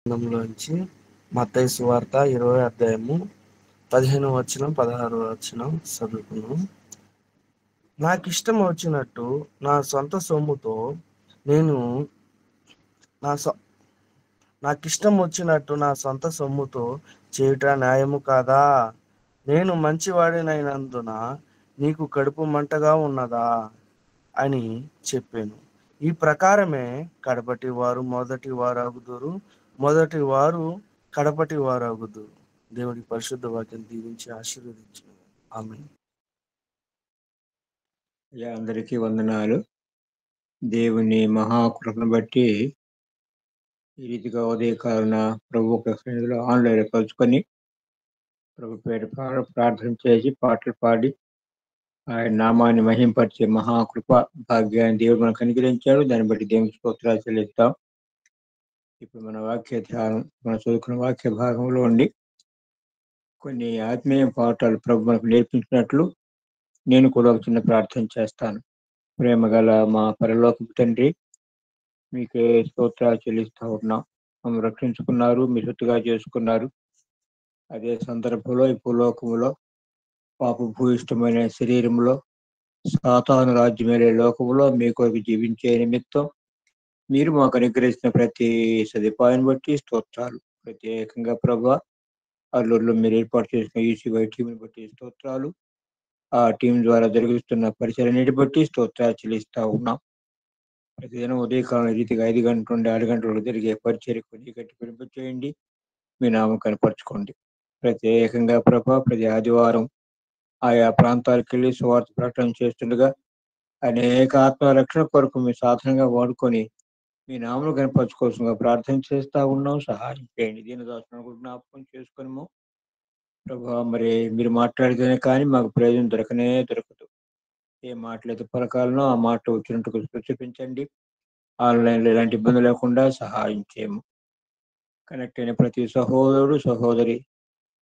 గ్రంథంలోంచి మత్తయి సువార్త 20వ అధ్యాయము 15వ వచనం 16వ వచనం చదువుకున్నాం. నాకిష్టం వచ్చినట్టు నా సొంత సొమ్ముతో నేను నాకిష్టం వచ్చినట్టు నా సొంత సొమ్ముతో చేయుట న్యాయము కాదా? నేను మంచివాడినైనందున నీకు కడుపు మంటగా ఉన్నదా అని చెప్పాను. ఈ ప్రకారమే కడపటి వారు మొదటి వారగుదురు, మొదటి వారు కడపటి వారగుదురు. దేవుడి పరిశుద్ధ వాక్యం దీవించి ఆశీర్వదించిన ఆమేన్. అందరికీ వందనాలు. దేవుని మహాకృపను బట్టి ఈ రీతిగా ఉదయకాలన ప్రభు సన్నిధిలో ఆన్లైన్ కలుసుకొని ప్రభు పేరు ప్రార్థన చేసి పాటలు పాడి ఆయన నామాన్ని మహింపరిచే మహాకృప భాగ్యాన్ని దేవుడు మనకు అనుగ్రహించాడు. దాన్ని బట్టి దేవునికి స్తోత్రాలు చెల్లిస్తాం. ఇప్పుడు మన వాక్య ధ్యానం, మనం చదువుకున్న వాక్య భాగంలో ఉండి కొన్ని ఆత్మీయ పాఠాలు ప్రభు మనకు నేర్పించినట్లు నేను కూడా ఒక చిన్న ప్రార్థన చేస్తాను. ప్రేమ గల మా పరలోకపు తండ్రి, మీకే స్తోత్రాలు చెల్లిస్తూ ఉన్నాం. మమ్మల్ని రక్షించుకున్నారు, మీ సొత్తుగా చేసుకున్నారు. అదే సందర్భంలో ఈ భూలోకములో పాప భూయిష్టమైన శరీరంలో సాతాను రాజ్యమేలే లోకములో మీ కొరకు జీవించే నిమిత్తం మీరు మాకు అనుగ్రహించిన ప్రతి సదుపాయాన్ని బట్టి స్తోత్రాలు. ప్రత్యేకంగా ప్రభా అల్లూరులో మీరు ఏర్పాటు చేసిన ఈసీవై టీంని బట్టి స్తోత్రాలు. ఆ టీం ద్వారా జరుగుతున్న పరిచయాన్ని బట్టి స్తోత్రాలు చెల్లిస్తా ఉన్నాం. ప్రతిదినం ఉదయకాలం రీతిగా 5 గంటల నుండి 6 గంటల వరకు జరిగే పరిచయం కొద్ది గట్టి చేయండి, మీ నామం కనపరచుకోండి. ప్రత్యేకంగా ప్రభా ప్రతి ఆదివారం ఆయా ప్రాంతాలకు వెళ్ళి సువార్త ప్రకటన చేస్తుండగా అనేక ఆత్మ రక్షణ కొరకు మీ సాధనంగా వాడుకొని మీ నామను కనపరచుకోవాల్సిందిగా ప్రార్థన చేస్తా ఉన్నాం. సహాయం చేయండి. దీనిదాసును కూడా జ్ఞాపకం చేసుకున్నాము ప్రభా. మరి మీరు మాట్లాడితేనే కానీ మాకు ప్రయోజనం దొరకదు. ఏ మాటలైతే పలకాలనో ఆ మాట వచ్చినట్టు చూపించండి. ఆన్లైన్లో ఎలాంటి ఇబ్బంది లేకుండా సహాయం చేయము. కనెక్ట్ అయిన ప్రతి సహోదరుడు సహోదరి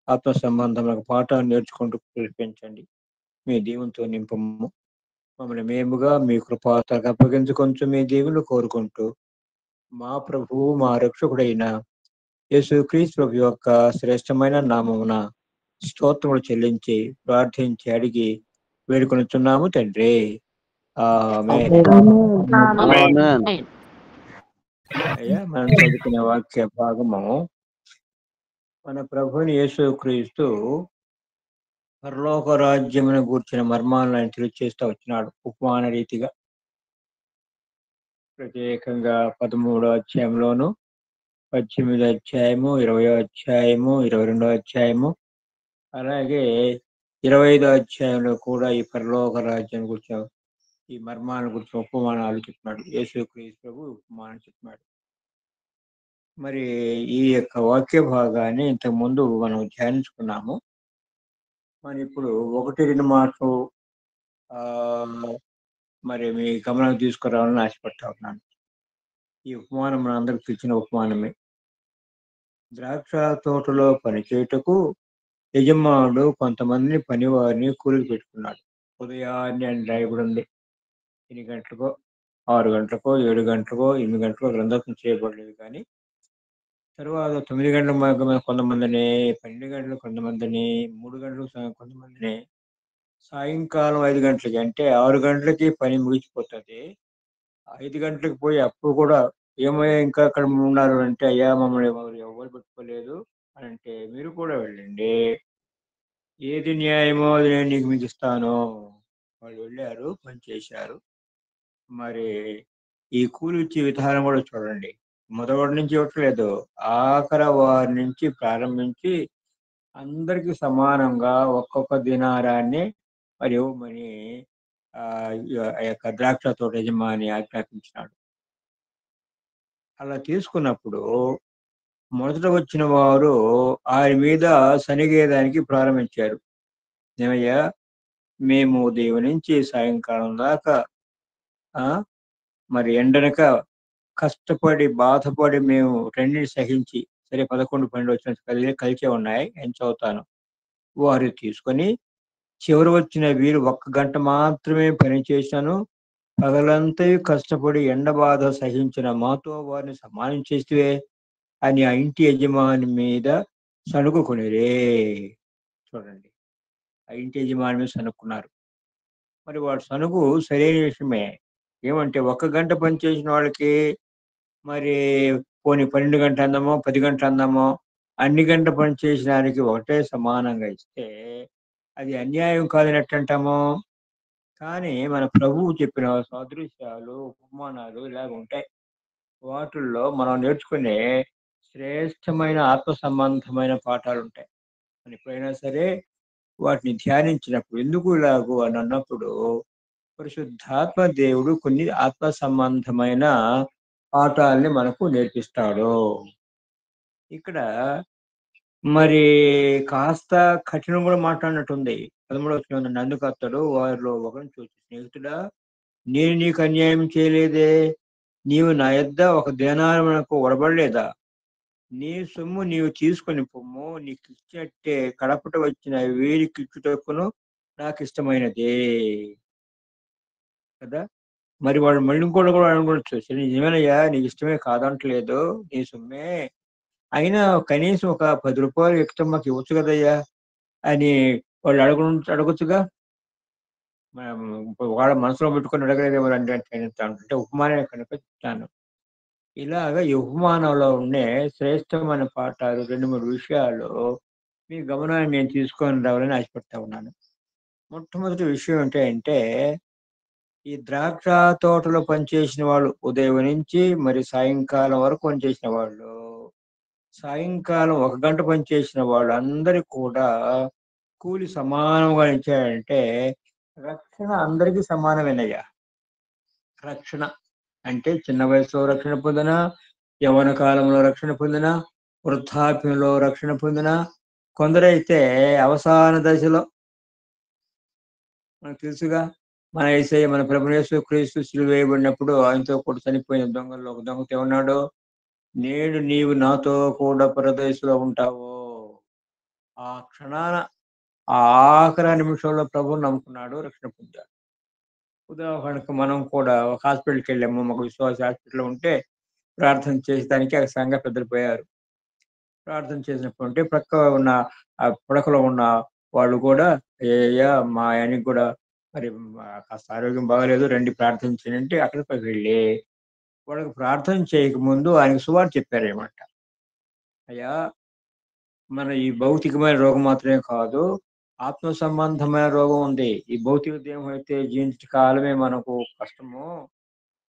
ఆత్మ సంబంధమైన పాఠాన్ని నేర్చుకుంటూ పిలిపించండి. మీ దీవునితో నింపము. మమ్మల్ని మేముగా మీ కృపాతకు అప్పగించుకొంచు మీ దీవులు కోరుకుంటూ మా ప్రభువు మా రక్షకుడైన యేసుక్రీస్తు ప్రభు యొక్క శ్రేష్టమైన నామమున స్తోత్రములు చెల్లించి ప్రార్థించి అడిగి వేడుకొనుచున్నాము తండ్రి. ఆమేన్. అయ్యా, మనం చదువుకునే వాక్య భాగము మన ప్రభుని యేసుక్రీస్తు పరలోక రాజ్యమును గూర్చిన మర్మాలను ఆయన తెలియచేస్తూ వచ్చినాడు ఉపమాన రీతిగా. ప్రత్యేకంగా 13వ అధ్యాయంలోను, 18వ అధ్యాయము, 20వ అధ్యాయము, 22వ అధ్యాయము, అలాగే 25వ అధ్యాయంలో కూడా ఈ పరలోక రాజ్యం గురించి ఈ మర్మాలను గురించి ఉపమానాలు చెప్తున్నాడు. యేసుక్రీస్తు ప్రభు ఉపమానం చెప్తున్నాడు. మరి ఈ యొక్క వాక్య భాగాన్ని ఇంతకు ముందు మనం ధ్యానించుకున్నాము. మరి ఇప్పుడు 1-2 మాటలు మరి మీ గమనం తీసుకురావాలని ఆశపడతా ఉన్నాను. ఈ ఉపమానం మన అందరికి తెచ్చిన ఉపమానమే. ద్రాక్ష తోటలో పనిచేయుటకు యజమానుడు కొంతమంది పనివారిని కూలికి పెట్టుకున్నాడు. ఉదయాన్నే అని రాయబడి ఉంది. 8 గంటలకో 6 గంటలకో 7 గంటలకో 8 గంటలకో గ్రంథం చేయబడలేదు. కానీ తర్వాత 9 గంటల కొంతమందిని, 12 గంటలకు కొంతమందిని, 3 గంటలకు కొంతమందిని, సాయంకాలం 5 గంటలకి, అంటే 6 గంటలకి పని ముగిసిపోతుంది. 5 గంటలకు పోయి అప్పుడు కూడా ఏమయ్యా ఇంకా అక్కడ ఉన్నారు అంటే, అయ్యా మమ్మల్ని ఎవరు పెట్టుకోలేదు అని అంటే, మీరు కూడా వెళ్ళండి, ఏది న్యాయమో అది నేను నీకు మీకు ఇస్తాను. వాళ్ళు వెళ్ళారు, పని చేశారు. మరి ఈ కూలి ఇచ్చే విధానం కూడా చూడండి. మొదటి నుంచి ఇవ్వట్లేదు, ఆఖరి వారి నుంచి ప్రారంభించి అందరికి సమానంగా ఒక్కొక్క దినారాన్ని మరి ఇవ్వమని ఆ యొక్క ద్రాక్ష తోట యజమాని ఆజ్ఞాపించినాడు. అలా తీసుకున్నప్పుడు మొదట వచ్చిన వారు ఆయన మీద సనిగేదానికి ప్రారంభించారు. ఏమయ్యా, మేము ఉదయం నుంచి సాయంకాలం దాకా మరి ఎండనక కష్టపడి బాధపడి మేము రెండింటి సహించి, సరే 11-12 వచ్చిన కలిసే ఉన్నాయి, నేను చదువుతాను. వారు తీసుకొని చివరి వచ్చిన వీరు 1 గంట మాత్రమే పని చేశాను, పగలంతా కష్టపడి ఎండ బాధ సహించిన మాతో వారిని సమానం చేస్తే అని ఆ ఇంటి యజమాని మీద సణుగుకొనిరే. చూడండి, ఆ ఇంటి యజమాని మీద సణుక్కున్నారు. మరి వాడు సణుగు సరైన విషయమే. ఏమంటే 1 గంట పని చేసిన వాళ్ళకి మరి పోనీ 12 గంటలు అందామో, 10 గంటలు అందామో, అన్ని గంటల పని చేసిన దానికి ఒకటే సమానంగా ఇస్తే అది అన్యాయం కాదని ఎట్లంటాము? కానీ మన ప్రభువు చెప్పిన సాదృశ్యాలు, ఉపమానాలు ఇలాగుంటాయి. వాటిల్లో మనం నేర్చుకునే శ్రేష్టమైన ఆత్మ సంబంధమైన పాఠాలుంటాయి. మనం ఎప్పుడైనా సరే వాటిని ధ్యానించినప్పుడు ఎందుకు ఇలాగు అని అన్నప్పుడు పరిశుద్ధాత్మ దేవుడు కొన్ని ఆత్మ సంబంధమైన పాఠాల్ని మనకు నేర్పిస్తాడు. ఇక్కడ మరి కాస్త కఠినం కూడా మాట్లాడినట్టుంది. 13వ వచనంలో అందుకు అతడు వారిలో ఒకరిని చూసి, స్నేహితుడా, నేను నీకు అన్యాయం చేయలేదే. నీవు నా యొద్ద ఒక దేనారమునకు ఒడబడలేదా? నీ సొమ్ము నీవు తీసుకొని పొమ్ము. నీకిచ్చినట్టే కడపట వచ్చిన వీరికిచ్చుటకును నాకిష్టమైనదే. కదా! మరి వాడు మళ్ళీ ఇంకోటి కూడా అనుకోవచ్చు. సరే నిజమేనయ్యా, నీకు ఇష్టమే కాదంటలేదు. నీ సొమ్మే. అయినా కనీసం ఒక రూ. 10 ఎక్స్‌ట్రా మాకు ఇవ్వచ్చు కదయ్యా! అని వాళ్ళు అడగొచ్చుగా. మనం వాళ్ళ మనసులో పెట్టుకొని అడగలేదేమో అంటే ఉపమానమే కనుక చెప్తాను. ఇలాగ ఈ ఉపమానంలో ఉండే శ్రేష్టమైన పాఠాలు 2, 3 విషయాలు మీ గమనాన్ని నేను తీసుకొని రావాలని ఆశపడతా ఉన్నాను. మొట్టమొదటి విషయం ఏంటంటే, ఈ ద్రాక్ష తోటలో పనిచేసిన వాళ్ళు ఉదయం నుంచి మరి సాయంకాలం వరకు పనిచేసిన వాళ్ళు, సాయంకాలం 1 గంట పనిచేసిన వాళ్ళందరికి కూడా కూలి సమానంగా ఇచ్చాడంటే రక్షణ అందరికీ సమానమేనయ్యా. రక్షణ అంటే చిన్న వయసులో రక్షణ పొందినా, యవ్వన కాలంలో రక్షణ పొందినా, వృద్ధాప్యంలో రక్షణ పొందినా, కొందరైతే అవసాన దశలో మనకు తెలుసుగా. మన యేసయ్య మన ప్రభువు యేసుక్రీస్తు సిలువ వేయబడినప్పుడు ఆయనతో కూడా చనిపోయిన దొంగల్లో ఒక దొంగతో ఏమన్నాడు? నేడు నీవు నాతో కూడా పరదేశంలో ఉంటావు. ఆ క్షణాన ఆ ఆఖరి నిమిషంలో ప్రభువుని నమ్ముకున్నాడు, రక్షణ పొందాడు. ఉదాహరణకు మనం కూడా ఒక హాస్పిటల్‌కెళ్ళాము. మాకు విశ్వాస హాస్పిటల్‌లో ఉంటే ప్రార్థన చేసడానికి ఆ సంఘ పెద్దలు పోయారు. ప్రార్థన చేసినప్పుడు ఉంటే ప్రక్క ఉన్న పడకలో ఉన్న వాళ్ళు కూడా "అయ్యయ్య మా ఆయనకి కూడా మరి కాస్త ఆరోగ్యం బాగాలేదు రండి ప్రార్థన చేయండి" అంటే అక్కడికి వెళ్ళి వాళ్ళకి ప్రార్థన చేయకముందు ఆయనకు సువార్త చెప్పారనమాట. అయ్యా, మన ఈ భౌతికమైన రోగం మాత్రమే కాదు, ఆత్మ సంబంధమైన రోగం ఉంది. ఈ భౌతిక దేహం అయితే జీవించే కాలమే మనకు కష్టము.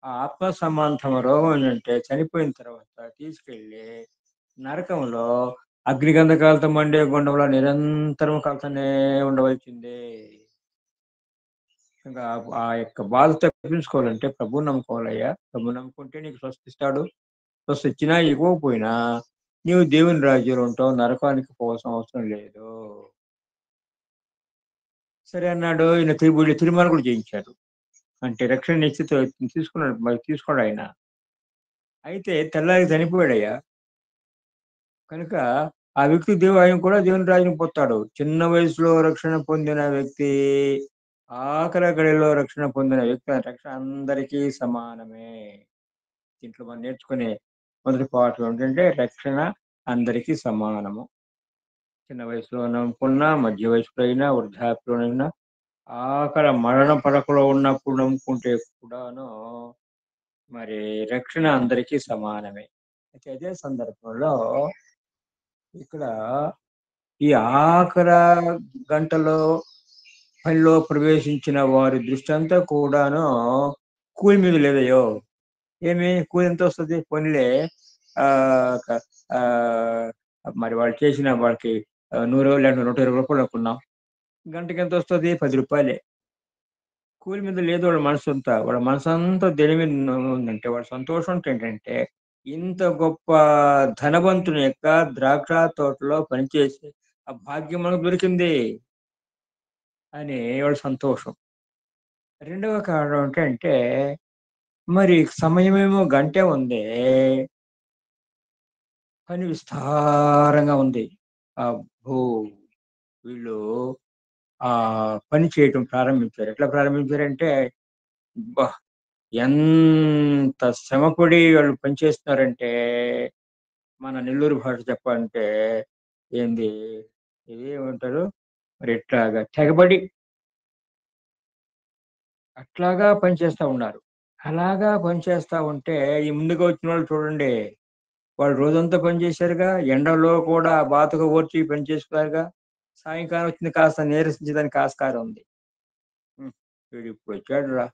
ఆ ఆత్మ సంబంధం రోగం ఏంటంటే చనిపోయిన తర్వాత తీసుకెళ్ళి నరకంలో అగ్నిగంధకాలతో మండే గుండంలో నిరంతరం కాలుతూనే ఉండవలసిందే. ఇంకా ఆ యొక్క బాధ తప్పించుకోవాలంటే ప్రభువుని నమ్ముకోవాలయ్యా. ప్రభువుని నమ్ముకుంటే నీకు స్వస్థిస్తాడు. స్వస్థిచ్చినా ఇవ్వకపోయినా నీవు దేవుని రాజ్యంలో ఉంటావు. నరకానికి పోవాల్సిన అవసరం లేదు. సరే అన్నాడు. ఈయన తిరుమల కూడా చేయించాడు. అంటే రక్షణ నిశ్చిత తీసుకున్నాడు. మరి తీసుకోడు ఆయన. అయితే తెల్లారి చనిపోయాడయ్యా. కనుక ఆ వ్యక్తి ఆయన కూడా దేవుని రాజ్యానికి పోతాడు. చిన్న వయసులో రక్షణ పొందిన వ్యక్తి, ఆఖరి గడియలో రక్షణ పొందిన వ్యక్తి రక్షణ అందరికీ సమానమే. దీంట్లో మనం నేర్చుకునే మొదటి పాఠం ఏంటంటే రక్షణ అందరికీ సమానము. చిన్న వయసులో నమ్ముకున్నా, మధ్య వయసులో అయినా, వృద్ధాప్యంలోనైనా, ఆఖరి మరణ పడకలో ఉన్నప్పుడు నమ్ముకుంటే కూడాను మరి రక్షణ అందరికీ సమానమే. అయితే అదే సందర్భంలో ఇక్కడ ఈ ఆఖర గంటలో పనిలో ప్రవేశించిన వారి దృష్టంతా కూడాను కూలి మీద లేదయ్యో. ఏమి కూలి ఎంతొస్తది? పోనీలే ఆహ్, క ఆహ్, మరి వాళ్ళు చేసిన వాళ్ళకి 100 లేకపోతే రూ. 120 అనుకున్నాం. గంటకి ఎంతొస్తది? రూ. 10. కూలి మీద లేదు వాళ్ళ మనసంతా. వాళ్ళ మనసంతా దేని మీద ఉందంటే వాళ్ళ సంతోషం ఏంటంటే ఇంత గొప్ప ధనవంతుని యొక్క ద్రాక్ష తోటలో పనిచేసే ఆ భాగ్యం మనకు దొరికింది అని వాళ్ళ సంతోషం. రెండవ కారణం ఏంటంటే మరి సమయమేమో గంటే ఉందే. పని విస్తారంగా ఉంది. అబ్బో! వీళ్ళు పని చేయటం ప్రారంభించారు. ఎట్లా ప్రారంభించారంటే, అబ్బా! ఎంత శ్రమపడి వాళ్ళు పనిచేస్తున్నారంటే, మన నెల్లూరు భాష చెప్పాలంటే ఏంది, ఇది ఏమంటారు మరి, ఇట్లాగా తెగబడి అట్లాగా పనిచేస్తా ఉన్నారు. అలాగా పనిచేస్తా ఉంటే ఈ ముందుగా వచ్చిన వాళ్ళు చూడండి, వాళ్ళు రోజంతా పనిచేశారుగా, ఎండలో కూడా బాతకు ఓర్చి పని చేసుకున్నారుగా, సాయంకాలం వచ్చింది కాస్త నీరసించడానికి ఆస్కారం ఉంది. హ్మ్. వీడు ఇప్పుడు వచ్చాడు రా,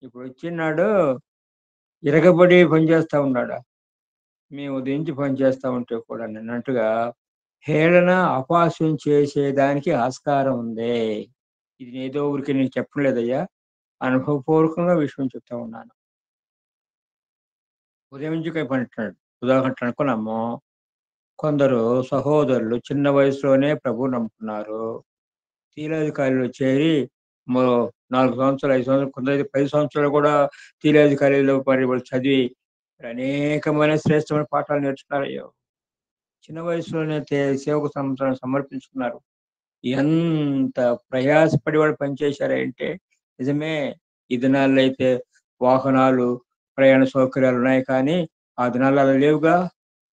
ఇప్పుడు వచ్చినాడు ఇరగబడి పనిచేస్తా ఉన్నాడు. మేము ఉదయించి పని చేస్తా ఉంటే కూడా అన్నట్టుగా హేళన అపహాస్యం చేసేదానికి ఆస్కారం ఉంది. ఇది ఏదో ఊరికి నేను చెప్పడం లేదయ్యా, అనుభవపూర్వకంగా విషయం చెప్తా ఉన్నాను. ఉదయం నుంచి పని అంటున్నాడు. ఉదాహరణ అనుకున్నాము, కొందరు సహోదరులు చిన్న వయసులోనే ప్రభువు నమ్ముకున్నారు. తీరాధికారిలో చేరి మరో 4 సంవత్సరాలు, 5 సంవత్సరాలు, కొందరైతే 10 సంవత్సరాలు కూడా తీరాధికారిలో మరి వాళ్ళు చదివి అనేకమైన శ్రేష్టమైన పాఠాలు నేర్చుకున్నారయ్యో. చిన్న వయసులోనే సేవకు సమర్పించుకున్నారు. ఎంత ప్రయాసపడి వాళ్ళు పనిచేశారంటే నిజమే. ఈ దినాల్లో అయితే వాహనాలు, ప్రయాణ సౌకర్యాలు ఉన్నాయి కానీ, ఆ దినాల్లో అలా లేవుగా.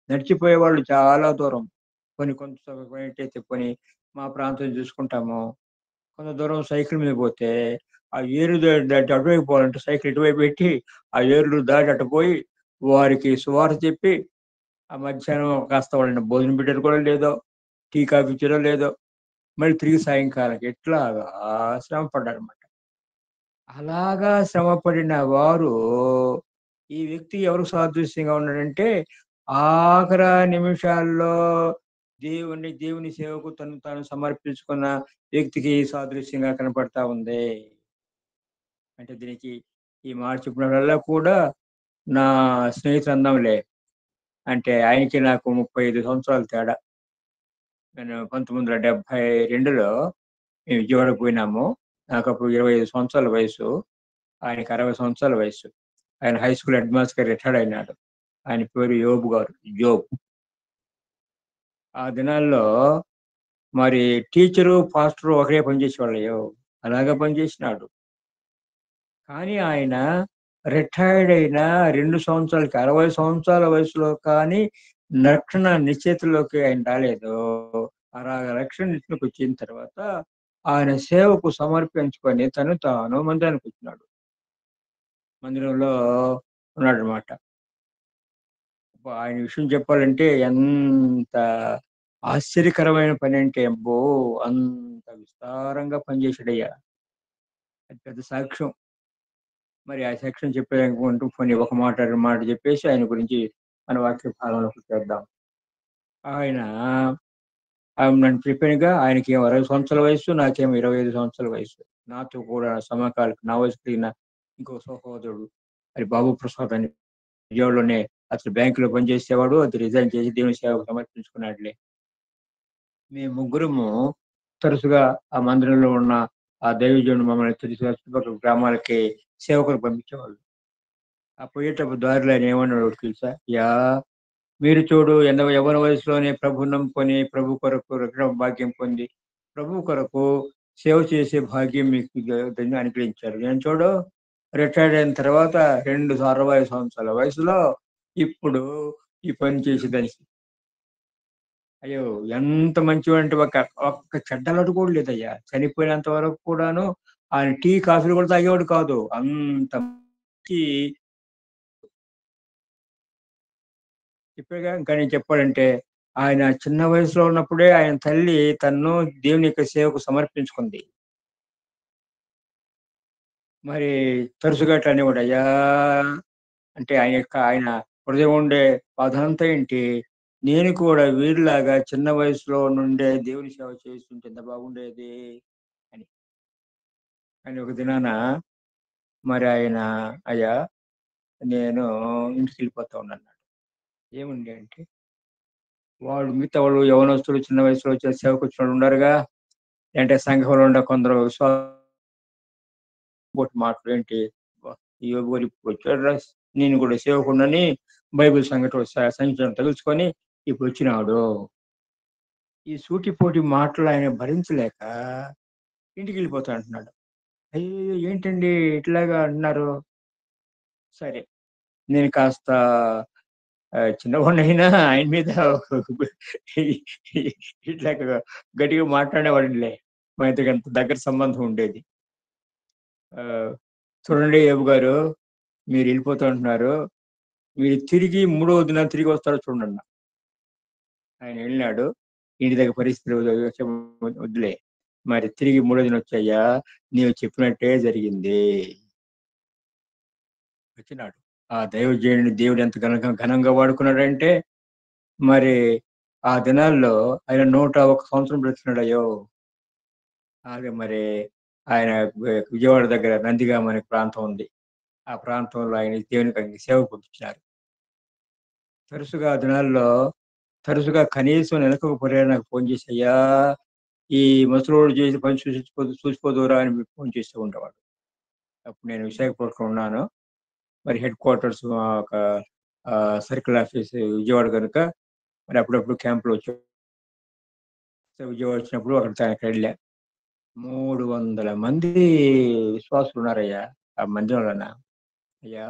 నడిచిపోయేవాళ్ళు చాలా దూరం. కొంత ఏంటైతే పోనీ మా ప్రాంతం చూసుకుంటాము. కొంత దూరం సైకిల్ మీద పోతే, ఆ ఏరు దాటి అటువైపు పోవాలంటే సైకిల్ ఇటువైపు పెట్టి, ఆ ఏర్లు దాటి అటు పోయి, వారికి సువార్త చెప్పి, ఆ మధ్యాహ్నం కాస్త వాళ్ళని భోజనం పెట్టేది కూడా లేదో, టీ, కాఫీ ఇచ్చేదో లేదో, మళ్ళీ తిరిగి సాయంకాలం ఇట్లాగా శ్రమ పడ్డారన్నమాట. అలాగా శ్రమపడిన వారు, ఈ వ్యక్తి ఎవరికి సాదృశ్యంగా ఉన్నాడంటే, ఆఖరి నిమిషాల్లో దేవుని సేవకు తను తాను సమర్పించుకున్న వ్యక్తికి సాదృశ్యంగా కనపడతా ఉంది. అంటే దీనికి ఈ మాట చెప్పినప్పుడల్లా కూడా నా స్నేహితుడు అందంలే. అంటే ఆయనకి నాకు 35 సంవత్సరాలు తేడా. నేను 1972లో మేము విజయవాడకు పోయినాము. నాకప్పుడు 25 సంవత్సరాల వయసు. ఆయనకి 60 సంవత్సరాల వయసు. ఆయన హై స్కూల్ హెడ్ మాస్టర్‌గా రిటైర్డ్ అయినాడు. ఆయన పేరు యోబు గారు. జోబ్. ఆ దినాల్లో మరి టీచరు, పాస్టరు ఒకరే పనిచేసేవాళ్ళయ్యో. అలాగా పనిచేసినాడు. కానీ ఆయన రిటైర్డ్ అయిన 2 సంవత్సరాలకి, 60 సంవత్సరాల వయసులో కానీ రక్షణ నిశ్చయితలోకి ఆయన రాలేదు. అలాగ రక్షణ నిశ్చయితలోకొచ్చిన తర్వాత ఆయన సేవకు సమర్పించుకొని తను తాను మందిరానికొచ్చినాడు. మందిరంలో ఉన్నాడనమాట. ఆయన విషయం చెప్పాలంటే ఎంత ఆశ్చర్యకరమైన పనంటే అబ్బో! అంత విస్తారంగా పనిచేసాడయ్యా. అది పెద్ద సాక్ష్యం. మరి ఆ సాక్ష్యం చెప్పేదనుకుంటూ పోనీ ఒక మాట, 2 మాటలు చెప్పేసి ఆయన గురించి మన వాక్య భాగంలోకి చేద్దాం. ఆయన నన్ను చెప్పానుగా, ఆయనకేమో 60 సంవత్సరాల వయస్సు, నాకేమో 25 సంవత్సరాల వయస్సు. నాతో కూడా సమకాలిక నా వయసు కలిగిన ఇంకో సహోదరుడు మరి బాబు ప్రసాద్ అని విజయవాడలోనే అతను బ్యాంకులో పనిచేసేవాడు. అది రిజైన్ చేసి దేవుని సేవకు సమర్పించుకున్నాడులే. మేము ముగ్గురము తరచుగా ఆ మందిరంలో ఉన్న ఆ దైవజనుడు మమ్మల్ని చుట్టుపక్కల గ్రామాలకి సేవకులకు పంపించేవాళ్ళు. ఆ పోయేటప్పుడు దారిలో ఆయన ఏమన్నాడో తెలుసా? మీరు చూడు, యవ్వన వయసులోనే ప్రభువుని నమ్ముకొని ప్రభు కొరకు రక్షణ భాగ్యం పొంది, ప్రభు కొరకు సేవ చేసే భాగ్యం మీకు దేవుడు అనుగ్రహించారు. నేను చూడు, రిటైర్డ్ అయిన తర్వాత 60 సంవత్సరాల వయసులో ఇప్పుడు ఈ పని చేసేదానికి. అయ్యో! ఎంత మంచివాడంటే ఒక్క చెడ్డ అలవాటు కూడా లేదయ్యా. చనిపోయినంత వరకు కూడాను ఆయన టీ, కాఫీలు కూడా తాగేవాడు కాదు. అంత మంచి చెప్పాగా. ఇంకా నేను చెప్పాలంటే, ఆయన చిన్న వయసులో ఉన్నప్పుడే ఆయన తల్లి తనను దేవుని యొక్క సేవకు సమర్పించుకుంది. మరి తరచుగా అట్లా అనేవాడు. అయ్యా! అంటే ఆయన హృదయం ఉండే బాధంతా ఏంటి, నేను కూడా వీరిలాగా చిన్న వయసులో నుండే దేవుని సేవ చేస్తుంటే ఎంత బాగుండేది అని. కానీ ఒక దినాన మరి ఆయన, అయ్యా! నేను ఇంటికెళ్ళిపోతా ఉన్నానన్నాడు. ఏమండి అంటే, మిగతా వాళ్ళు యవ్వనస్తులు చిన్న వయసులో వచ్చే సేవకొచ్చినోళ్ళు ఉండారుగా. అంటే సంఘంలో ఉండే కొందరు మాటలు ఏంటి, అబ్బా! ఈ యోబు గారు ఇప్పుడు వచ్చాడురా, నేను కూడా సేవకుడినని బైబిల్ సంగతి తెలుసుకొని ఇప్పుడు వచ్చినాడు. ఈ సూటిపోటి మాటలు ఆయన భరించలేక ఇంటికెళ్ళిపోతా అంటున్నాడు. అయ్యయ్యో! ఏంటండి ఇట్లాగా అంటున్నారు? సరే, నేను కాస్త చిన్నవాడినైనా ఆయన మీద ఇట్లా గట్టిగా మాట్లాడేవాడినిలే. మా ఇద్దరికి అంత దగ్గర సంబంధం ఉండేది. చూడండి యోబు గారు, మీరు వెళ్ళిపోతూ ఉంటున్నారు. మీరు తిరిగి మూడవ దినం తిరిగి వస్తారో చూడండి. ఆయన వెళ్ళినాడు. ఇంటి దగ్గర పరిస్థితులు వద్దులే. మరి తిరిగి మూడో దినం వచ్చాయా, నీవు చెప్పినట్టే జరిగింది. వచ్చినాడు. ఆ దైవజనుడిని దేవుడు ఎంత ఘనంగా వాడుకున్నాడంటే, మరి ఆ దినాల్లో ఆయన 101 సంవత్సరం బ్రతికినాడు. అయ్యో! అలాగే మరి ఆయన విజయవాడ దగ్గర నందిగామ అనే ప్రాంతం ఉంది. ఆ ప్రాంతంలో ఆయన దేవునికి సేవ పుట్టించినారు. తరచుగా ఆ దినాల్లో కనీసం నెలకు ఒక పర్యాయం నాకు ఫోన్ చేసి, అయ్యా ఈ ముసలోడు చేసిన పని చూసిపోదురా అని ఫోన్ చేస్తూ ఉండేవాడు. అప్పుడు నేను విశాఖపట్నంలో ఉన్నాను. మరి హెడ్ క్వార్టర్స్ ఒక సర్కిల్ ఆఫీస్ విజయవాడ కనుక మరి అప్పుడప్పుడు క్యాంపులు వచ్చి విజయవాడ వచ్చినప్పుడు అక్కడికి వెళ్ళా. 300 మంది విశ్వాసులు ఉన్నారయ్యా ఆ మందిరంలోన. అయ్యా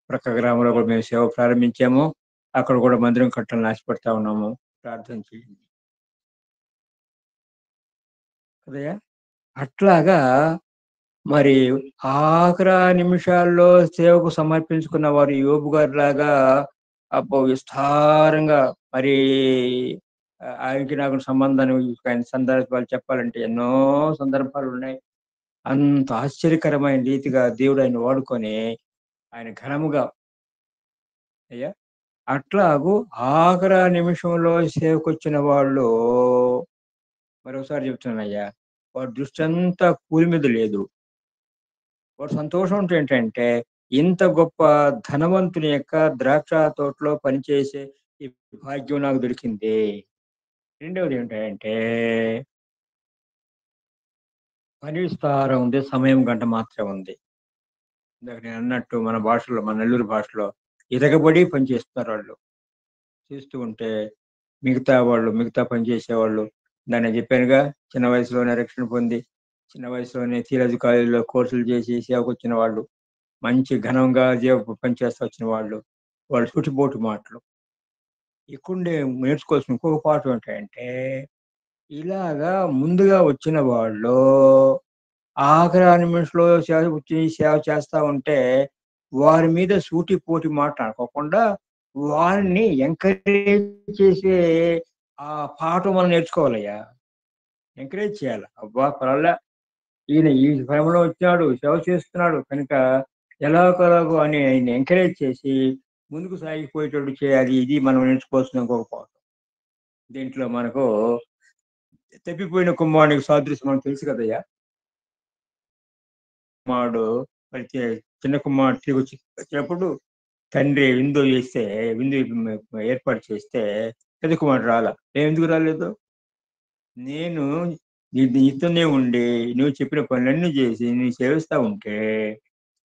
ప్రక్క గ్రామంలో కూడా మేము సేవ ప్రారంభించాము. అక్కడ కూడా మందిరం కట్టాలని ఆశపడతా ఉన్నాము. ప్రార్థన చేయండి కదయ్యా. అట్లాగా మరి ఆఖరి నిమిషాల్లో సేవకు సమర్పించుకున్న వారు యోబు గారి లాగా అబ్బో విస్తారంగా మరి ఆయనకి నాకు సంబంధాన్ని ఆయన సందర్భాలు చెప్పాలంటే ఎన్నో సందర్భాలు ఉన్నాయి. అంత ఆశ్చర్యకరమైన రీతిగా దేవుడు ఆయన వాడుకొని ఆయన ఘనముగా అయ్యా అట్లాగూ ఆఖరి నిమిషంలో సేవకొచ్చిన వాళ్ళు మరొకసారి చెప్తున్నానయ్యా, వాడి దృష్టి అంతా కూలి మీద లేదు. వాడు సంతోషం ఉంటే ఏంటంటే ఇంత గొప్ప ధనవంతుని యొక్క ద్రాక్ష తోటలో పనిచేసే ఈ భాగ్యం నాకు దొరికింది. రెండవది ఏంటంటే పని విస్తారం ఉంది, సమయం గంట మాత్రమే ఉంది. ఇందాక నేను అన్నట్టు మన భాషలో, మన నెల్లూరు భాషలో ఇరగబడి పని చేస్తున్నారు వాళ్ళు. చేస్తూ ఉంటే మిగతా పని చేసేవాళ్ళు, దాన్ని చెప్పానుగా, చిన్న వయసులోనే రక్షణ పొంది చిన్న వయసులోనే థియాలజీ కాలేజీలో కోర్సులు చేసి సేవకు వచ్చిన వాళ్ళు, మంచి ఘనంగా పనిచేస్తూ వచ్చిన వాళ్ళు, వాళ్ళు సుటిపోటు మాటలు. ఇక్కడే నేర్చుకోవాల్సిన ఇంకొక పాఠం ఏంటంటే, ఇలాగా ముందుగా వచ్చిన వాళ్ళు ఆఖరి నిమిషంలో సేవ చేస్తా ఉంటే వారి మీద సూటిపోటి మాట్లాడుకోకుండా వారిని ఎంకరేజ్ చేసే ఆ పాఠం మనం నేర్చుకోవాలయ్యా. ఎంకరేజ్ చేయాలి. అబ్బా పర్వాలే, ఈయన ఈ సమయంలో వచ్చాడు, సేవ చేస్తున్నాడు కనుక ఎలాగోలాగో అని ఆయన ఎంకరేజ్ చేసి ముందుకు సాగిపోయేటట్టు చేయాలి. ఇది మనం నేర్చుకోవాల్సిన ఇంకొక పాఠం. దీంట్లో మనకు తప్పిపోయిన కుమారునికి సాదృశ్యం మనకు తెలుసు కదయ్యా. కుమారుడు అయితే చిన్న కుమారుడు తిరిగి వచ్చినప్పుడు తండ్రి విందు ఏర్పాటు చేస్తే పెద్ద కుమారుడు రాలా. ఎందుకు రాలేదు? నేను నీతోనే ఉండి నువ్వు చెప్పిన పనులన్నీ చేసి నేను సేవిస్తా ఉంటే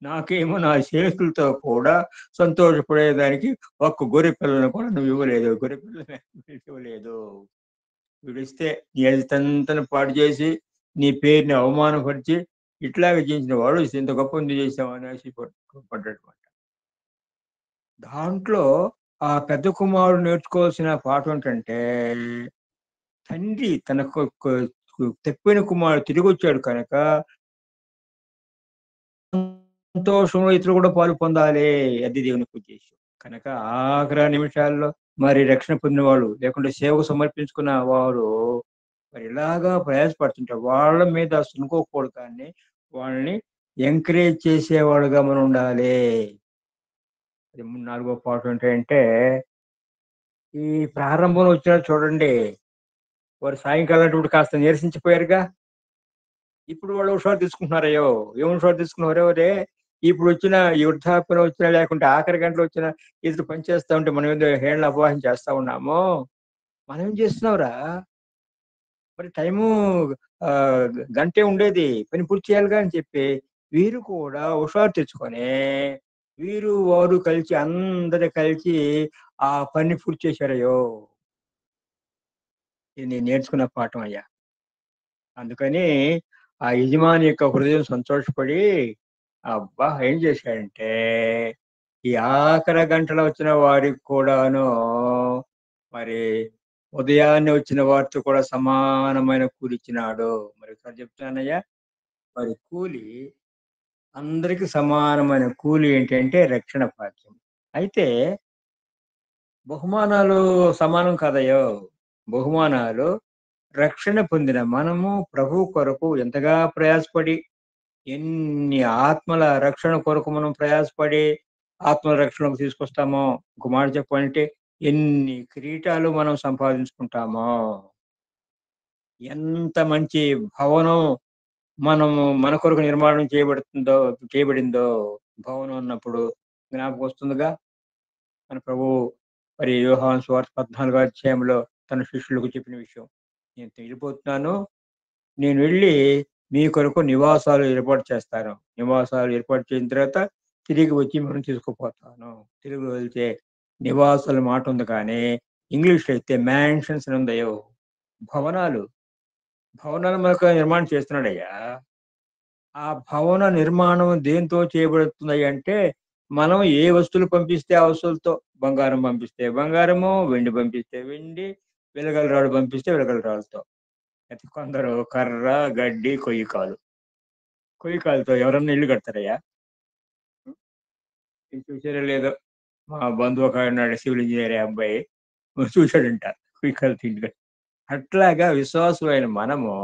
నాకేమో నా స్నేహితులతో కూడా సంతోషపడేదానికి ఒక్క గొర్రె పిల్లను కూడా నువ్వు ఇవ్వలేదు. గొర్రె పిల్లని ఇవ్వలేదు. విడిస్తే నీ అదితంతను పాడు చేసి నీ పేరుని అవమానపరిచి ఇట్లాగే చేసిన వాడు ఇంత గొప్ప చేసావు అనేసి పడ్డాడు. దాంట్లో ఆ పెద్ద కుమారుడు నేర్చుకోవాల్సిన పాఠం ఏంటంటే, తండ్రి తనకు తప్పిన కుమారుడు తిరిగి వచ్చాడు కనుక సంతోషంలో ఇతరులు కూడా పాలు పొందాలి. అది దేవునికి ఉద్దేశం. కనుక ఆఖరి నిమిషాల్లో మరి రక్షణ పొందిన వాళ్ళు లేకుంటే సేవకు సమర్పించుకున్న వారు మరి ఇలాగా ప్రయాసపడుతుంటే వాళ్ళ మీద సునుకోకూడదు, కానీ వాళ్ళని ఎంకరేజ్ చేసేవాడుగా మనం ఉండాలి. అది నాలుగో పాయింట్ ఏంటంటే, ఈ ప్రారంభంలో వచ్చిన చూడండి, వారు సాయంకాలం కాస్త నీరసించిపోయారుగా. ఇప్పుడు వాళ్ళు హుషారు తీసుకుంటున్నారయ్యో. ఏం హుషారు తీసుకున్నారు? రే ఇప్పుడు వచ్చిన ఈ వృద్ధాప్యం వచ్చినా లేకుంటే ఆఖరి గంటలు వచ్చినా ఇద్దరు పని చేస్తా ఉంటే మనం ఏదో హేళన అపవాహం చేస్తా ఉన్నాము. మనం ఏం చేస్తున్నావురా? మరి టైము గంటే ఉండేది, పని పూర్తి చేయాలిగా అని చెప్పి వీరు కూడా హుషారు తెచ్చుకొని వారు కలిసి అందరు కలిసి ఆ పని పూర్తి చేశారయ్యో. ఇది నేను నేర్చుకున్న పాఠం అయ్యా. అందుకని ఆ యజమాని యొక్క హృదయం సంతోషపడి అబ్బా ఏం చేశాడంటే ఈ ఆఖరి గంటలో వచ్చిన వారికి కూడాను మరి ఉదయాన్నే వచ్చిన వారితో కూడా సమానమైన కూలి ఇచ్చినాడు. మరి ఒకసారి చెప్తానయ్యా, మరి కూలి అందరికి సమానమైన కూలి ఏంటంటే రక్షణ భాగ్యం. అయితే బహుమానాలు సమానం కాదయ్యో. బహుమానాలు రక్షణ పొందిన మనము ప్రభు కొరకు ఎంతగా ప్రయాసపడి, ఎన్ని ఆత్మల రక్షణ కొరకు మనం ప్రయాసపడి ఆత్మల రక్షణకు తీసుకొస్తామో, ఒక మాట చెప్పాలంటే ఎన్ని కిరీటాలు మనం సంపాదించుకుంటామో, ఎంత మంచి భవనం మనము మన కొరకు నిర్మాణం చేయబడిందో భవనం అన్నప్పుడు జ్ఞాపకం వస్తుందిగా. మన ప్రభువు మరి యోహాను సువార్త 14వ అధ్యాయంలో తన శిష్యులకు చెప్పిన విషయం, నేను వెళ్ళిపోతున్నాను, నేను వెళ్ళి మీ కొరకు నివాసాలు ఏర్పాటు చేస్తాను. నివాసాలు ఏర్పాటు చేసిన తర్వాత తిరిగి వచ్చి మిమ్మల్ని తీసుకుపోతాను. తెలుగులో వెళ్తే నివాసాల మాట ఉంది, కానీ ఇంగ్లీష్లో అయితే మ్యాన్షన్స్ అని ఉందయ్యో. భవనాలు భవనాలు మనకు నిర్మాణం చేస్తున్నాడయ్యా. ఆ భవన నిర్మాణం దేంతో చేయబడుతుంది అంటే, మనం ఏ వస్తువులు పంపిస్తే ఆ వస్తువులతో, బంగారం పంపిస్తే బంగారము, వెండి పంపిస్తే వెండి, వెలగల రాళ్ళు పంపిస్తే వెలగల రాళ్ళతో. అయితే కొందరు కర్ర, గడ్డి, కొయ్యకాలతో ఎవరన్నా ఇల్లు కడతారయ్యా. మీరు చూసారో లేదో, మా బంధువు ఒక ఉన్నాడు, సివిల్ ఇంజనీర్ అబ్బాయి, చూశాడంట కొయ్యకాలతో ఇల్లు కట్టి. అట్లాగా విశ్వాసులైన మనము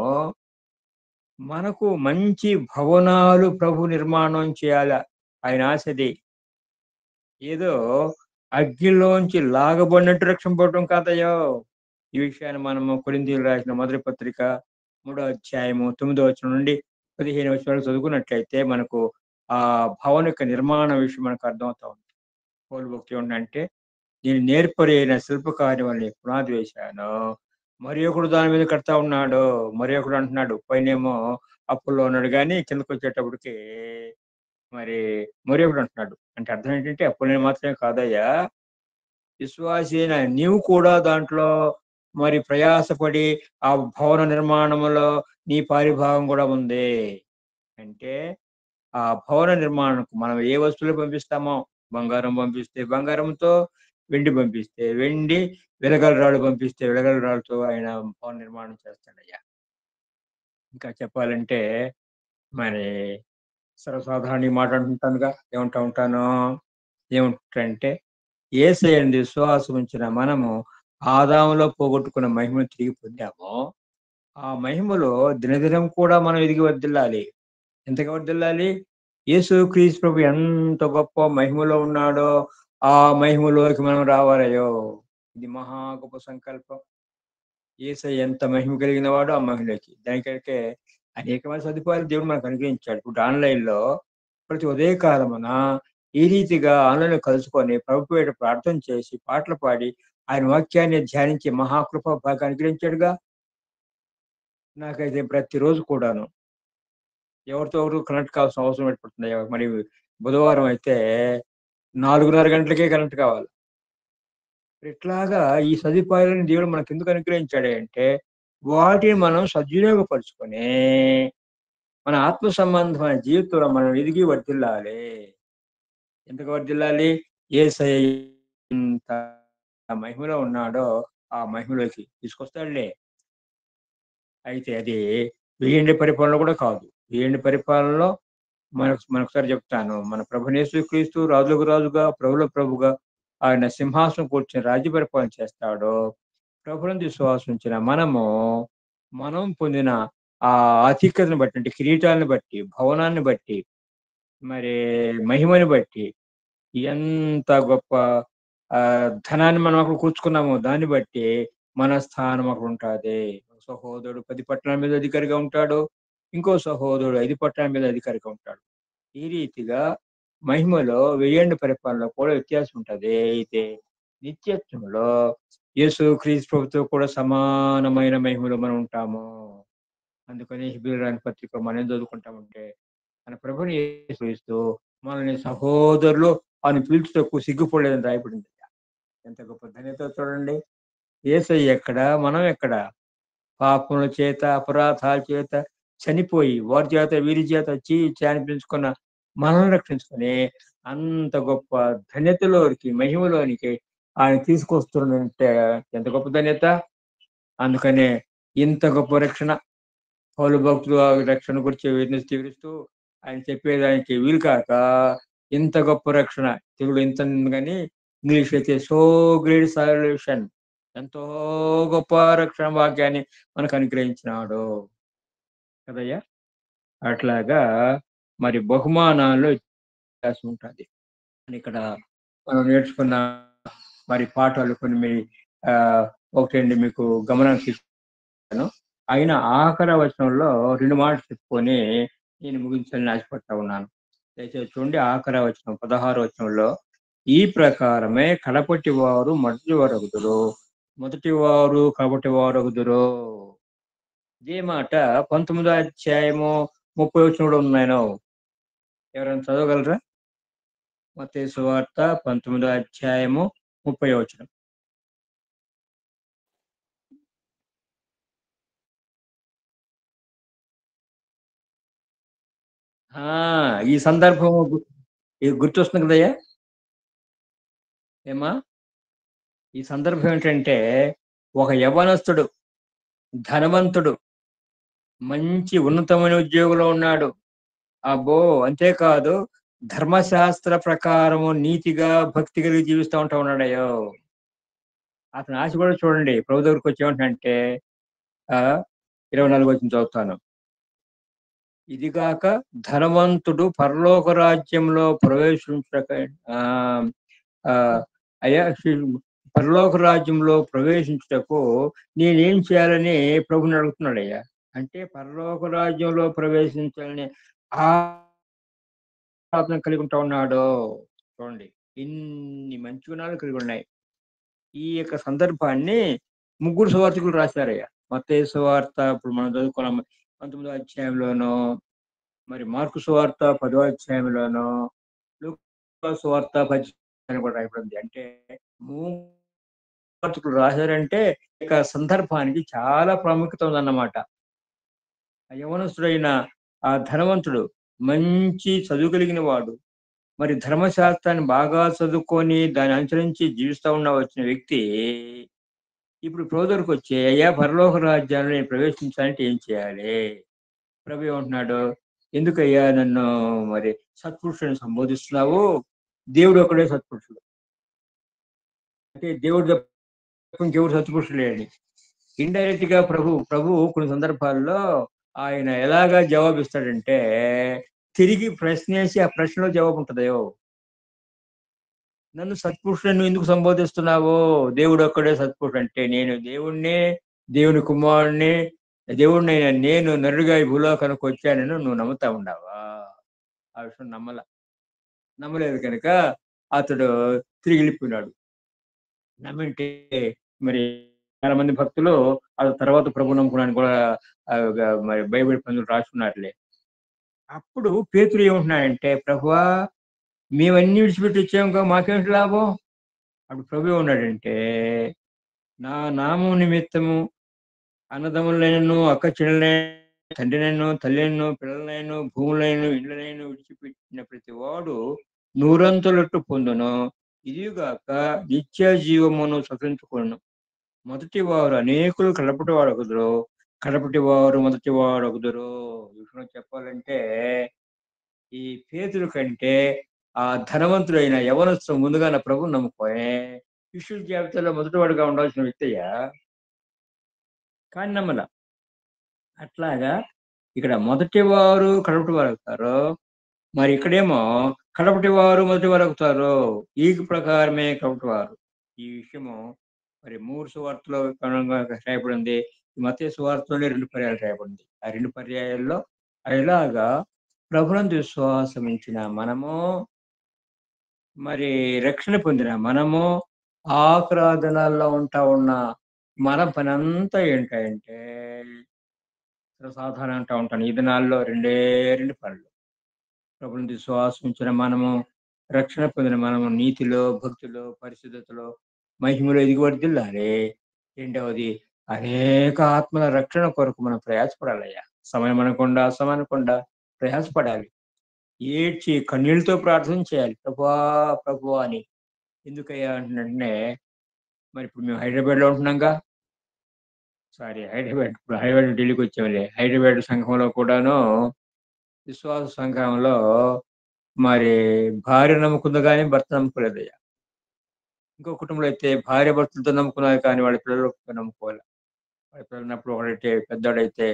మనకు మంచి భవనాలు ప్రభు నిర్మాణం చేయాల, ఆయన ఆశది. ఏదో అగ్నిలోంచి లాగబడినట్టు రక్షింపబడటం కాదయ్యో. ఈ విషయాన్ని మనము కొరింథీయులకు రాసిన మొదటి పత్రిక 3వ అధ్యాయము 9వ వచనం నుండి 15వ వచనం వరకు చదువుకున్నట్లయితే మనకు ఆ భవన యొక్క నిర్మాణ విషయం మనకు అర్థమవుతా ఉంది. పౌలు భక్తి అంటే, నేను నేర్పరి అయిన శిల్పకార్యం వల్ల పునాది వేశాను, మరి ఒకడు దాని మీద కడతా ఉన్నాడు. మరి ఒకడు అంటున్నాడు, పైనేమో అప్పుల్లో ఉన్నాడు, కానీ కిందకు వచ్చేటప్పటికి మరి ఒకడు అంటున్నాడు. అంటే అర్థం ఏంటంటే, అప్పులని మాత్రమే కాదయ్యా, విశ్వాసి అయిన నీవు కూడా దాంట్లో మరి ప్రయాసపడి ఆ భవన నిర్మాణంలో నీ పారిభాగం కూడా ఉంది. అంటే ఆ భవన నిర్మాణం మనం ఏ వస్తువులు పంపిస్తామో, బంగారం పంపిస్తే బంగారంతో, వెండి పంపిస్తే వెండి, వెలగల రాళ్ళు పంపిస్తే వెలగల రాళ్ళతో ఆయన భవన నిర్మాణం చేస్తాడయ్యా. ఇంకా చెప్పాలంటే మరి సర్వసాధారణ మాట అంటుంటానుగా, ఏమంటా ఉంటాను, ఏమంటే యేసయ్యందు విశ్వాసం ఉంచిన మనము ఆదాములో పోగొట్టుకున్న మహిమను తిరిగి పొందాము. ఆ మహిమలో దినదినం కూడా మనం ఎదిగి వర్ధిల్లాలి. ఎంతగా వర్ధిల్లాలి? యేసు క్రీస్తు ప్రభు ఎంత గొప్ప మహిమలో ఉన్నాడో ఆ మహిమలోకి మనం రావాలయ్యో. ఇది మహా గొప్ప సంకల్పం. యేసయ్య ఎంత మహిమ కలిగిన వాడు ఆ మహిమలోకి. దానికంటే అనేకమైన సదుపాయాలు దేవుడు మనకు అనుగ్రహించాడు. ఇప్పుడు ఆన్లైన్లో ప్రతి ఉదయకాలమున ఈ రీతిగా ఆన్లైన్లో కలుసుకొని ప్రభు పేరిట ప్రార్థన చేసి పాటలు పాడి ఆయన వాక్యాన్ని ధ్యానించే మహాకృప భాగ్యం అనుగ్రహించాడుగా. నాకైతే ప్రతిరోజు కూడాను ఎవరితో ఎవరు కనెక్ట్ కావాల్సిన అవసరం ఏర్పడుతుంది. మరి బుధవారం అయితే 4:30 గంటలకే కనెక్ట్ కావాలి. ఇట్లాగా ఈ సదుపాయాలను దేవుడు మనకు ఎందుకు అనుగ్రహించాడు అంటే, వాటిని మనం సద్వినియోగపరుచుకొని మన ఆత్మ సంబంధమైన జీవితంలో మనం ఎదిగి వర్ధిల్లాలి. ఎందుకు వర్ధిల్లాలి? యేసయ్య ఎంత మహిమలో ఉన్నాడో ఆ మహిమలోకి తీసుకొస్తాడులే. అయితే అది వెయ్యేండ్ల పరిపాలన కూడా కాదు. వెయ్యేండ్ల పరిపాలనలో మనొకసారి చెప్తాను. మన ప్రభువైన యేసుక్రీస్తు రాజులకు రాజుగా, ప్రభువులకు ప్రభువుగా ఆయన సింహాసనం కూర్చొని రాజ్య పరిపాలన చేస్తాడు. ప్రభువునందు విశ్వాసం ఉంచిన మనం పొందిన ఆ ఆధిక్యతను బట్టి, అంటే కిరీటాలను బట్టి, భవనాన్ని బట్టి, మరి మహిమని బట్టి, ఎంత గొప్ప ధనాన్ని మనం అక్కడ కూర్చుకున్నామో దాన్ని బట్టి మన స్థానం అక్కడ ఉంటుంది. సహోదరుడు 10 పట్టణాల మీద అధికారిగా ఉంటాడు, ఇంకో సహోదరుడు 5 పట్టణాల మీద అధికారిగా ఉంటాడు. ఈ రీతిగా మహిమలో వెయ్యేండ్ల పరిపాలనలో కూడా వ్యత్యాసం ఉంటది. అయితే నిత్యత్వంలో యేసు క్రీస్తు ప్రభుతో కూడా సమానమైన మహిమలో మనం ఉంటాము. అందుకని హెబ్రీయులకు రాసిన పత్రిక మనం ఏం చదువుకుంటామంటే, మన ప్రభువుని యేసు క్రీస్తు మనల్ని సహోదరులు అని పిలుచుటకు సిగ్గుపడలేదని రాయబడింది. ఎంత గొప్ప ధన్యత చూడండి. యేసయ్య ఎక్కడ, మనం ఎక్కడ? పాపముల చేత, అపరాధాల చేత చనిపోయి వారి చేత వీరి చేత చీ అనిపించుకున్న మనల్ని రక్షించుకొని అంత గొప్ప ధన్యతలోనికి, మహిమలోనికి ఆయన తీసుకొస్తున్నాడంటే ఎంత గొప్ప ధన్యత. అందుకనే ఇంత గొప్ప రక్షణ పౌలు భక్తులు ఆ రక్షణ గురించి వివరిస్తూ ఆయన చెప్పేదానికి వీలు కాక ఇంత గొప్ప రక్షణ, తెలుగులో ఇంత కానీ ఇంగ్లీష్ అయితే సో గ్రేట్ సల్యూషన్, ఎంతో గొప్ప రక్షణ వాక్యాన్ని మనకు అనుగ్రహించినాడు కదయ్యా. అట్లాగా మరి బహుమానాల్లో వ్యత్యాసం ఉంటుంది అని ఇక్కడ మనం నేర్చుకున్న మరి పాఠాలు కొన్ని మీ ఒకటండి మీకు గమనానికి ఇస్తాను. అయిన ఆఖరి వచనంలో 2 మాటలు చెప్పుకొని నేను ముగించాలని ఆశపడతా ఉన్నాను. దయచేసి చూడండి, ఆఖరి వచనం 16 వచనంలో ఈ ప్రకారమే కడపటి వారు మొదటి వారగుదురు, మొదటి వారు కడపటి వారగుదురు. ఇదే మాట 19వ అధ్యాయము 30 వచనంలో ఉన్నాయో ఎవరైనా చదవగలరా? మత్తయి సువార్త 19వ అధ్యాయము 30వ వచనం. ఈ సందర్భం గుర్తొస్తుంది కదయ్యా ఏమా? ఈ సందర్భం ఏంటంటే ఒక యవ్వనస్తుడు, ధనవంతుడు, మంచి ఉన్నతమైన ఉద్యోగంలో ఉన్నాడు. అబ్బో, అంతేకాదు ధర్మశాస్త్ర ప్రకారము నీతిగా భక్తి కలిగి జీవిస్తూ ఉన్నాడయ్యో. అతని ఆశ కూడా చూడండి, ప్రభు దగ్గరికి వచ్చేమంటే 24 వచ్చిన చదువుతాను. ఇదిగాక ధనవంతుడు పరలోక రాజ్యంలో ప్రవేశించక అయ్యా పరలోక రాజ్యంలో ప్రవేశించుటకు నేనేం చేయాలని ప్రభుని అడుగుతున్నాడయ్యా. అంటే పరలోక రాజ్యంలో ప్రవేశించాలని ఆత్మ కలిగి ఉంటా ఉన్నాడు. చూడండి, ఇన్ని మంచి గుణాలు కలిగి ఉన్నాయి. ఈ యొక్క సందర్భాన్ని 3 సువార్తికులు రాశారయ్యా. మత్తయి సువార్త ఇప్పుడు మనం చదువుకున్నాం 19వ అధ్యాయంలోనూ, మరి మార్కు సువార్త 10వ అధ్యాయంలోనూ, లూకా సువార్త 10 కూడా రాయబడింది. అంటే 3 సువార్తికులు రాశారంటే ఇక సందర్భానికి చాలా ప్రాముఖ్యత ఉందన్నమాట. యవనస్తుడైన ఆ ధనవంతుడు, మంచి చదువు కలిగిన వాడు, మరి ధర్మశాస్త్రాన్ని బాగా చదువుకొని దాన్ని అనుసరించి జీవిస్తా వచ్చిన వ్యక్తి ఇప్పుడు ప్రభు దగ్గరకు వచ్చి, అయ్యా పరలోక రాజ్యాన్ని నేను ప్రవేశించాలంటే ఏం చేయాలి? ప్రభు ఏమంటున్నాడు, ఎందుకయ్యా నన్ను మరి సత్పురుషుని సంబోధిస్తున్నావు? దేవుడు ఒకడే సత్పురుషుడు, అంటే దేవుడు ఇంకెవరు సత్పురుషుడు లేని. ఇండైరెక్ట్ గా ప్రభు కొన్ని సందర్భాల్లో ఆయన ఎలాగా జవాబిస్తాడంటే, తిరిగి ప్రశ్నేసి ఆ ప్రశ్నలో జవాబు ఉంటుందయో. నన్ను సత్పురుషులను ఎందుకు సంబోధిస్తున్నావు? దేవుడు ఒక్కడే సత్పురుషుడు అంటే, నేను దేవుణ్ణి, దేవుని కుమారుణ్ణి, దేవుడినైనా నేను నరుడుగా ఈ భూలోకానికి వచ్చానని నువ్వు నమ్ముతా ఉన్నావా? ఆ విషయం నమ్మలేదు కనుక అతడు తిరిగి వెళ్ళిపోయినాడు. నమ్మింటే మరి చాలా మంది భక్తులు ఆ తర్వాత ప్రభు నమ్ముకున్నాను కూడా మరి బైబిల్ పందులు రాసుకున్నారులే. అప్పుడు పేతురు ఏమంటున్నాడంటే, ప్రభువా మేమన్నీ విడిచిపెట్టి వచ్చాముగా, మాకేమిటి లాభం? అప్పుడు ప్రభు ఉన్నాడంటే, నా నామం నిమిత్తము అన్నదమ్ములైనను, అక్క చెల్లెలైన, తండ్రినైను, తల్లినైను, పిల్లలైన, భూములైన, ఇళ్ళనైనా విడిచిపెట్టిన ప్రతి వాడు నూరంతులట్టు పొందును, ఇదిగాక నిత్య జీవమును స్వతంత్రుకొను. మొదటి వారు అనేకులు కడపటి వాడొకదురు, కడపటి వారు మొదటి వాడొకదురు. విషయం చెప్పాలంటే ఈ పేతురు కంటే ఆ ధనవంతుడైన యవనస్తు ముందుగా నా ప్రభువు నమ్ముకోనే శిష్యుల జాబితాలో మొదటివాడుగా ఉండాల్సిన వ్యక్తయ్యా, కానీ నమ్మల. అట్లాగా ఇక్కడ మొదటి వారు కడపటి వారు అవుతారు, మరి ఇక్కడేమో కడపటి వారు మొదటి వారు అవుతారు. ఈ ప్రకారమే కడపటి వారు. ఈ విషయము మరి 3 సువార్తలో రాయబడింది. మత్తయి సువార్తలోనే 2 పర్యాయాలు రాయబడింది. ఆ 2 పర్యాయాల్లో ఇలాగా ప్రభునందు విశ్వాసం ఉంచిన మనము, మరి రక్షణ పొందిన మనము, ఆక్రాదనాల్లో ఉన్న మన పని అంతా ఏంటంటే సాధారణ అంటా ఉంటాను, ఈ దినాల్లో 2 పనులు. ప్రభుని విశ్వాసం ఉంచిన మనము, రక్షణ పొందిన మనము నీతిలో, భక్తిలో, పరిశుద్ధతలో, మహిమలో ఎదిగివర్దిల్లాలి. రెండవది అనేక ఆత్మల రక్షణ కొరకు మనం ప్రయాసపడాలయ్యా. సమయం అనకుండా ప్రయాసపడాలి. ఏడ్చి కన్నీళ్ళతో ప్రార్థన చేయాలి, ప్రభువా ప్రభువా అని. ఎందుకయ్యా అంటే మరి ఇప్పుడు మేము హైదరాబాద్లో ఉంటున్నాంగా. సారీ, హైదరాబాద్ ఢిల్లీకి వచ్చాములే. హైదరాబాద్ సంఘంలో కూడాను, విశ్వాస సంఘంలో మరి భార్య నమ్ముకుంది కానీ భర్త నమ్ముకోలేదయ్యా. ఇంకో కుటుంబంలో అయితే భార్య భర్తలతో నమ్ముకున్నారు కానీ వాళ్ళ పిల్లలు నమ్ముకోవాలి. వాళ్ళ పిల్లలు ఉన్నప్పుడు ఒకడైతే పెద్దవాడైతే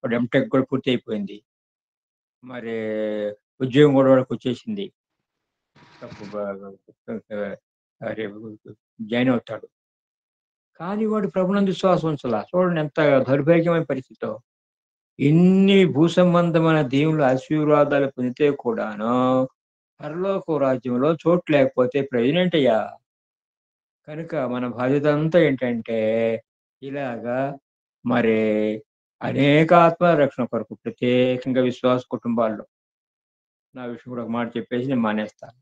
వాడు ఎంటెక్ కూడా పూర్తి అయిపోయింది, మరి ఉద్యోగం కూడా వాడికి వచ్చేసింది. జాయిన్ అవుతాడు కానీ వాడు ప్రభునందు విశ్వాసం ఉంచాల. చూడండి ఎంత దౌర్భాగ్యమైన పరిస్థితో. ఎన్ని భూ సంబంధమైన దేవుళ్ళ ఆశీర్వాదాలు పొందితే కూడాను పరలోక రాజ్యంలో చోటు లేకపోతే ప్రయోజనం ఏంటయ్యా? కనుక మన బాధ్యత అంతా ఏంటంటే ఇలాగా మరి అనేక ఆత్మ రక్షణ కొరకు ప్రత్యేకంగా విశ్వాస కుటుంబాల్లో, నా విషయం కూడా ఒక మాట చెప్పేసి నేను మానేస్తాను.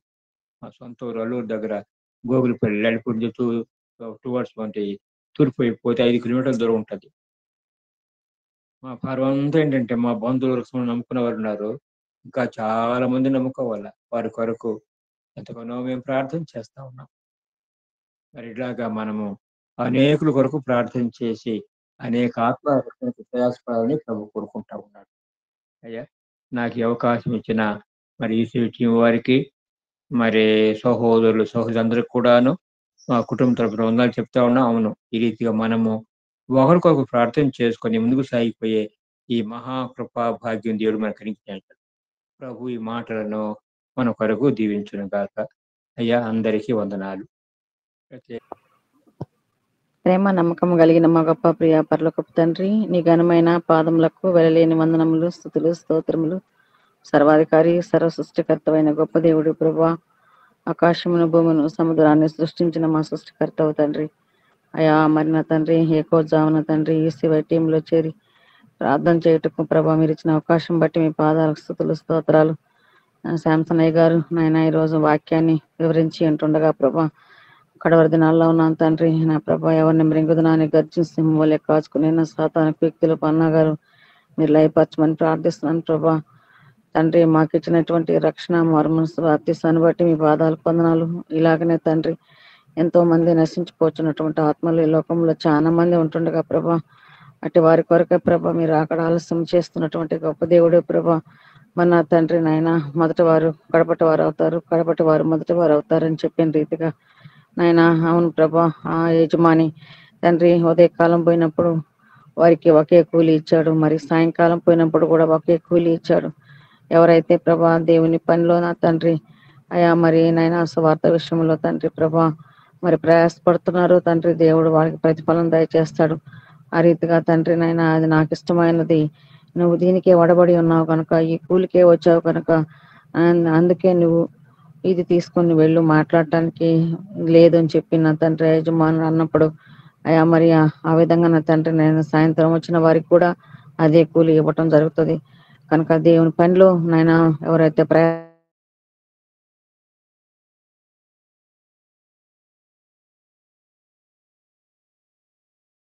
మా సొంత ఊరు అల్లూరు దగ్గర గోగులపల్లి లలిపూడి నుంచి టువర్డ్స్ వంటి తూర్పు అయిపోతే 5 కిలోమీటర్ల దూరం ఉంటుంది. మా పర్వం అంతా ఏంటంటే మా బంధువులు నమ్ముకున్న వారు ఉన్నారు, ఇంకా చాలా మంది నమ్ముకోవాల. వారి కొరకు ఎంతగానో మేము ప్రార్థన చేస్తా ఉన్నాం. మరి ఇలాగా మనము అనేకుల కొరకు ప్రార్థన చేసి అనేక ఆత్మ రక్షణకు ప్రయాసపడాలని ప్రభు కోరుకుంటా ఉన్నాడు. అయ్యా, నాకు ఈ అవకాశం ఇచ్చిన మరి ఈ టీం వారికి, మరి సహోదరులు సహోదరులందరికీ కూడాను మా కుటుంబ తరపున వందనాలు చెప్తా ఉన్నా. అవును, ఈ రీతిగా మనము ఒకరికొకరు ప్రార్థన చేసుకొని ముందుకు సాగిపోయే ఈ మహాకృపా భాగ్యం దేవుడు మనకు కలిగించాడు. ప్రభు ఈ మాటలను మన కొరకు దీవించును గాక. అయ్యా, అందరికీ వందనాలు. ప్రేమ నమ్మకం కలిగిన మా గొప్ప ప్రియ పరలోకపు తండ్రి, నీ ఘనమైన పాదములకు వెలలేని వందనములు, స్తుతులు, స్తోత్రములు. సర్వాధికారి సర్వ సృష్టికర్తమైన గొప్ప దేవుడు ప్రభువా, ఆకాశమును భూమును సముద్రాన్ని సృష్టించిన మా సృష్టికర్తవు తండ్రి. అయా మరి నా తండ్రి, ఏకోజామున తండ్రి ఈసీవై టీంలో చేరి ప్రార్థన చేయుటకు ప్రభా మీరు ఇచ్చిన అవకాశం బట్టి మీ పాదాలకు స్తుతులు, స్తోత్రాలు. శాంసన్ అయ్య గారు నాయన ఈరోజు వాక్యాన్ని వివరించి అంటుండగా ప్రభా, కడవరి దినాల్లో ఉన్నాను తండ్రి. నా ప్రభా, ఎవరిని మృంగుదనాన్ని గర్జించి సింహం వలె కాచుకుని నా సాతాను వ్యక్తులు పన్నా గారు మీరు లయపరచమని ప్రార్థిస్తున్నాను ప్రభా. తండ్రి, మాకు ఇచ్చినటువంటి రక్షణ మర్మసు బాప్తిసాన్ని బట్టి మీ పాదాలకు వందనాలు. ఇలాగనే తండ్రి, ఎంతో మంది నశించిపోతున్నటువంటి ఆత్మలు ఈ లోకంలో చాలా మంది ఉంటుండగా ప్రభా, అటు వారి కొరకే ప్రభా మీరు అక్కడ ఆలస్యం చేస్తున్నటువంటి గొప్ప దేవుడే ప్రభా. మన నా తండ్రి నాయన, మొదటి వారు కడపటి వారు అవుతారు, కడపటి వారు మొదటి వారు అవుతారని చెప్పిన రీతిగా నాయన, అవును ప్రభా, ఆ యజమాని తండ్రి ఉదయకాలం పోయినప్పుడు వారికి ఒకే కూలి ఇచ్చాడు, మరి సాయంకాలం పోయినప్పుడు కూడా ఒకే కూలి ఇచ్చాడు. ఎవరైతే ప్రభా దేవుని పనిలో నా తండ్రి అయా మరి నాయన స్వార్థ విషయంలో తండ్రి ప్రభా మరి ప్రయాసపడుతున్నారు తండ్రి, దేవుడు వారికి ప్రతిఫలం దయచేస్తాడు. ఆ రీతిగా తండ్రి నాయన, అది నాకు ఇష్టమైనది, నువ్వు దీనికే వడబడి ఉన్నావు కనుక, ఈ కూలికే వచ్చావు కనుక, అందుకే నువ్వు ఇది తీసుకొని వెళ్ళు, మాట్లాడటానికి లేదు అని చెప్పి నా తండ్రి యజమానులు అన్నప్పుడు అయా మరి ఆ విధంగా నా తండ్రి నేను సాయంత్రం వచ్చిన వారికి కూడా అదే కూలి ఇవ్వటం జరుగుతుంది. కనుక దేవుని పనిలో నాయన ఎవరైతే